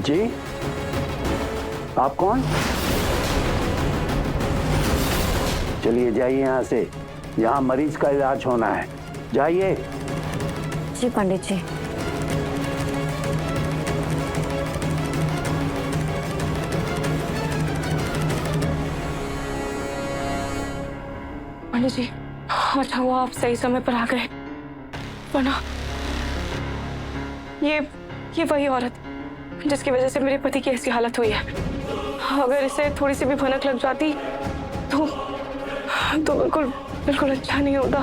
जी, आप कौन? चलिए जाइए यहाँ से, यहाँ मरीज का इलाज होना है। जाइए। जी पंडित जी। पंडित जी, अच्छा हुआ आप सही समय पर आ गए, वरना ये वही औरत जिसकी वजह से मेरे पति की ऐसी हालत हुई है। अगर इसे थोड़ी सी भी भनक लग जाती तो बिल्कुल बिल्कुल अच्छा नहीं होता।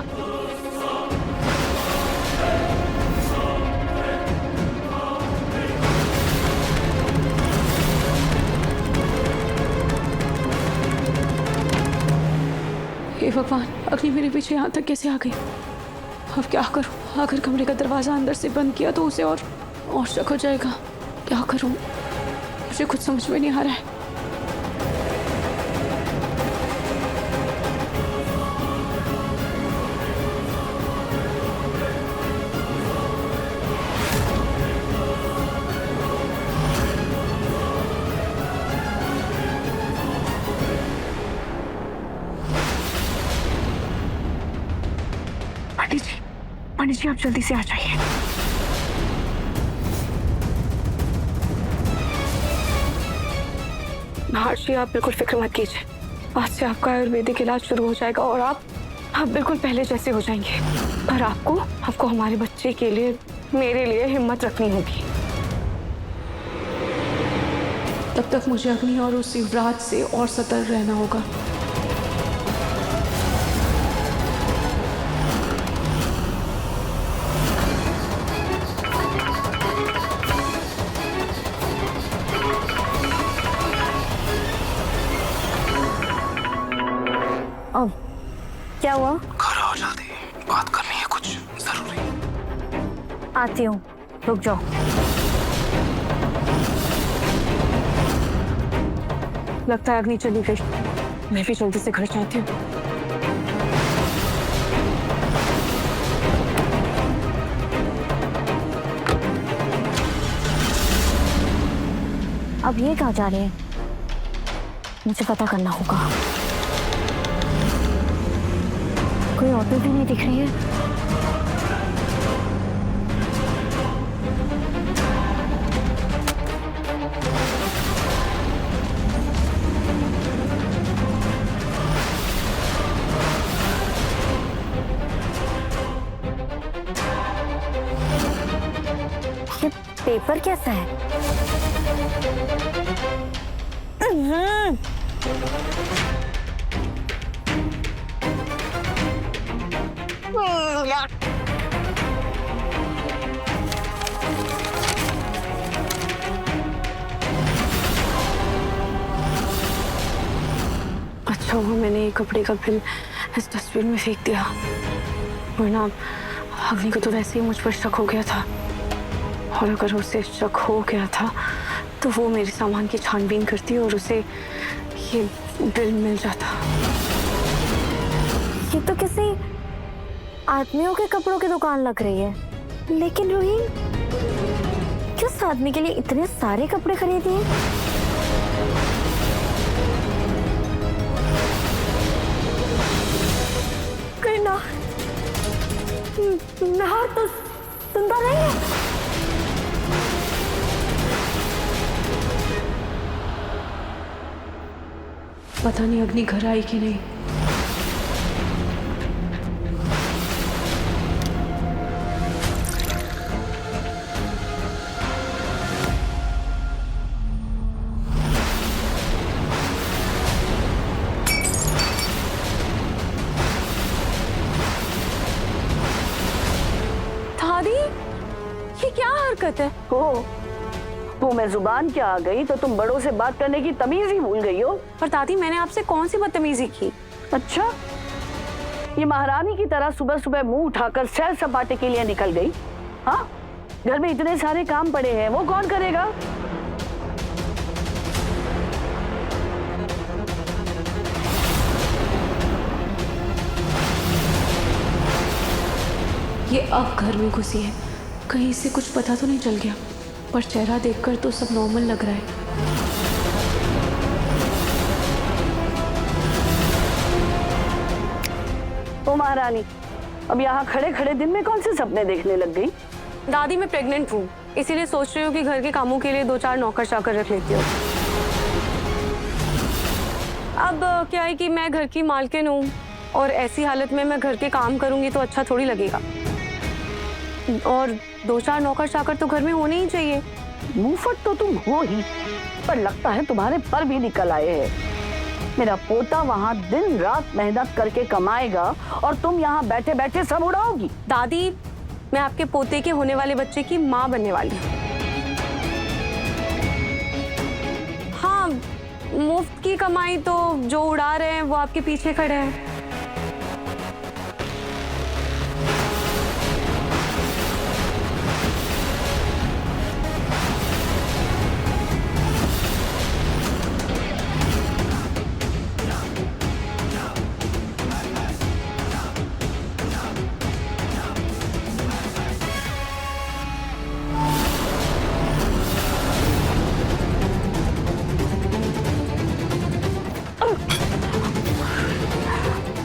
हे भगवान, अग्नि मेरे पीछे यहाँ तक कैसे आ गई? अब क्या करूं? अगर कमरे का दरवाजा अंदर से बंद किया तो उसे और शक हो जाएगा। क्या करूं? मुझे कुछ समझ में नहीं आ रहा है। पंडित जी आप जल्दी से आ जाइए। महर्षि आप बिल्कुल फिक्र मत कीजिए, आज से आपका आयुर्वेदिक इलाज शुरू हो जाएगा और आप बिल्कुल पहले जैसे हो जाएंगे। पर आपको हमारे बच्चे के लिए, मेरे लिए हिम्मत रखनी होगी। तब तक मुझे अग्नि और उस युवराज से और सतर्क रहना होगा। अब क्या हुआ? घर आओ जल्दी, बात करनी है कुछ जरूरी। आती हूँ, रुक जाओ। लगता है अग्नि चली गई, मैं भी जल्दी से घर जाती हूँ। अब ये कहाँ जा रहे हैं? मुझे पता करना होगा। कोई ऑटो भी नहीं दिख रही है। ये पेपर कैसा है? अच्छा हुआ मैंने ये कपड़े का बिल इस डस्टबिन में फेंक दिया, वरना अग्नि को तो वैसे ही मुझ पर शक हो गया था। और अगर उसे शक हो गया था तो वो मेरे सामान की छानबीन करती और उसे ये बिल मिल जाता। ये तो किसी आदमियों के कपड़ों की दुकान लग रही है, लेकिन रूही किस आदमी के लिए इतने सारे कपड़े खरीदिए? कहीं नाहर तो सुंदर नहीं है। पता नहीं अग्नि घर आई कि नहीं। दादी, ये क्या हरकत है? तो मैं जुबान क्या आ गई तो तुम बड़ों से बात करने की तमीज ही भूल गई हो। पर दादी मैंने आपसे कौन सी बदतमीजी की? अच्छा, ये महारानी की तरह सुबह सुबह मुंह उठाकर सैर सपाटे के लिए निकल गई? हाँ, घर में इतने सारे काम पड़े हैं, वो कौन करेगा? ये अब घर में घुसी है, कहीं इससे कुछ पता तो नहीं चल गया? पर चेहरा देखकर तो सब नॉर्मल लग रहा है। ओ महारानी, अब यहाँ खड़े खड़े दिन में कौन से सपने देखने लग गई? दादी मैं प्रेग्नेंट हूँ, इसीलिए सोच रही हूँ कि घर के कामों के लिए 2-4 नौकर चाकर रख लेती हूँ। अब क्या है कि मैं घर की मालकिन हूँ और ऐसी हालत में मैं घर के काम करूंगी तो अच्छा थोड़ी लगेगा। और 2-4 नौकर चाकर तो घर में होने ही चाहिए। मुंहफट तो तुम हो ही, पर लगता है तुम्हारे पर भी निकल आए हैं। मेरा पोता वहाँ दिन रात मेहनत करके कमाएगा और तुम यहाँ बैठे बैठे सब उड़ाओगी। दादी, मैं आपके पोते के होने वाले बच्चे की माँ बनने वाली हूँ। हाँ, मुफ्त की कमाई तो जो उड़ा रहे हैं वो आपके पीछे खड़े हैं।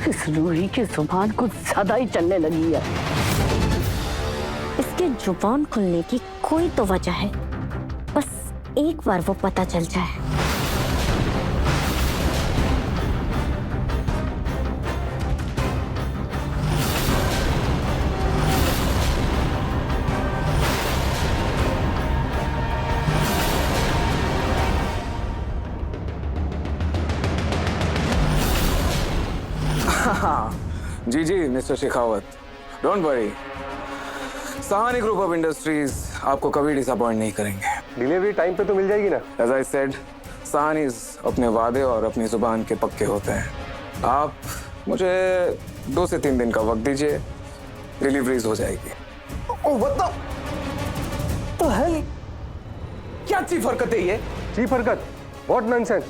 इस रूही की जुबान कुछ ज्यादा ही चलने लगी है। इसके जुबान खुलने की कोई तो वजह है, बस एक बार वो पता चल जाए। जी जी mister Shekhawat, don't worry, Sahani group of industries आपको कभी डिसअपॉइंट नहीं करेंगे। डिलीवरी टाइम पे तो मिल जाएगी ना? एज आई सेड, सहानीज अपने वादे और अपनी जुबान के पक्के होते हैं। आप मुझे 2 से 3 दिन का वक्त दीजिए, डिलीवरीज हो जाएगी। ओह व्हाट द हेल, क्या चीफ हरकत है ये? चीप हरकत? What nonsense?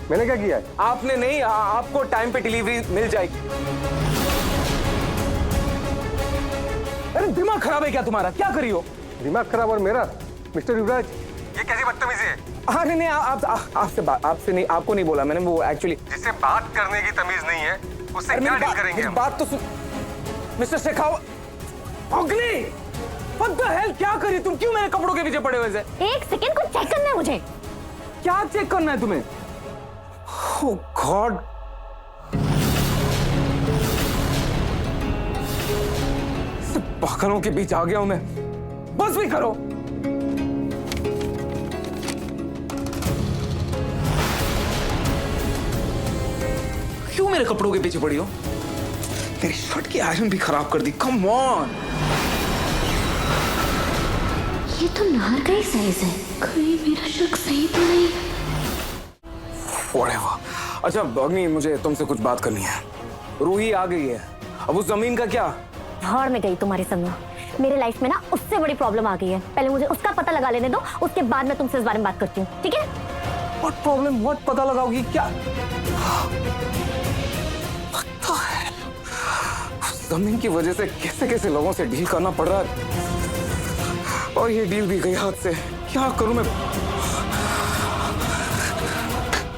मैंने क्या किया है? आपने नहीं, आपको टाइम पे डिलीवरी मिल जाएगी। अरे दिमाग खराब है क्या तुम्हारा? क्या करी हो? दिमाग खराब और मेरा? मिस्टर युवराज, ये कैसी बदतमीजी है? अरे नहीं, आपसे नहीं, आपको नहीं बोला मैंने, वो एक्चुअली जिससे बात करने की तमीज नहीं है उससे क्या डील करेंगे हम? बात तो सुन मिस्टर शेखावत। अग्नि, व्हाट द हेल, क्या करी तुम? क्यों मेरे कपड़ों के पीछे पड़े हुए थे? एक सेकंड को चेक करना है मुझे। क्या चेक करना है तुम्हें? Oh God! पागलों के बीच आ गया हूं मैं। बस भी करो। क्यों मेरे कपड़ों के पीछे पड़ी हो? तेरी शर्ट की आयरन भी खराब कर दी। Come on. ये तो नार का ही साइज है, कहीं मेरा शक सही तो नहीं? Whatever. अच्छा अग्नि, मुझे तुमसे कुछ बात करनी है। रूही आ गई है, अब उस जमीन का क्या? भाड़ में गई तुम्हारी संगा। मेरे लाइफ में ना उससे बड़ी प्रॉब्लम आ गई है, पहले मुझे उसका पता लगा लेने दो, उसके बाद मैं तुमसे इस बारे में बात करती हूँ, ठीक है? What problem? What पता लगाओगी क्या? लगता है उस जमीन की वजह से कैसे कैसे लोगों से डील करना पड़ रहा है, और ये डील भी गई हाथ से। क्या करूं मैं?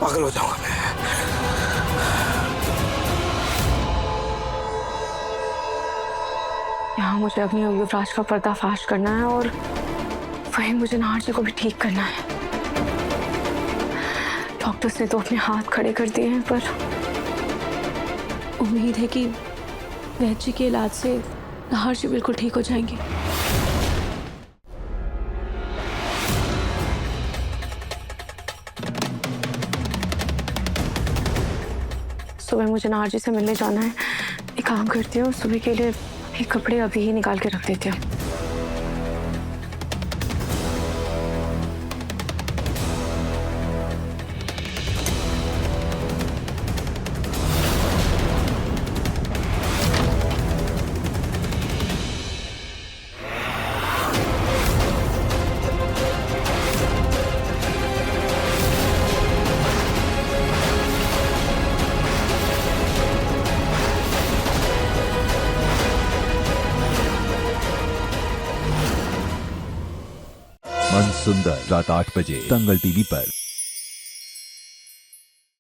पागल हो जाऊंगा मैं। यहाँ मुझे अग्नि और युवराज का पर्दाफाश करना है और वहीं मुझे नाहर जी को भी ठीक करना है। डॉक्टर्स ने तो अपने हाथ खड़े कर दिए हैं, पर उम्मीद है कि वैद्य जी के इलाज से नाहर जी बिल्कुल ठीक हो जाएंगे। सुबह मुझे नाहर जी से मिलने जाना है। एक काम करती हूँ, सुबह के लिए ये कपड़े अभी ही निकाल के रख देती हूँ। सुंदर रात 8 बजे दंगल टीवी पर।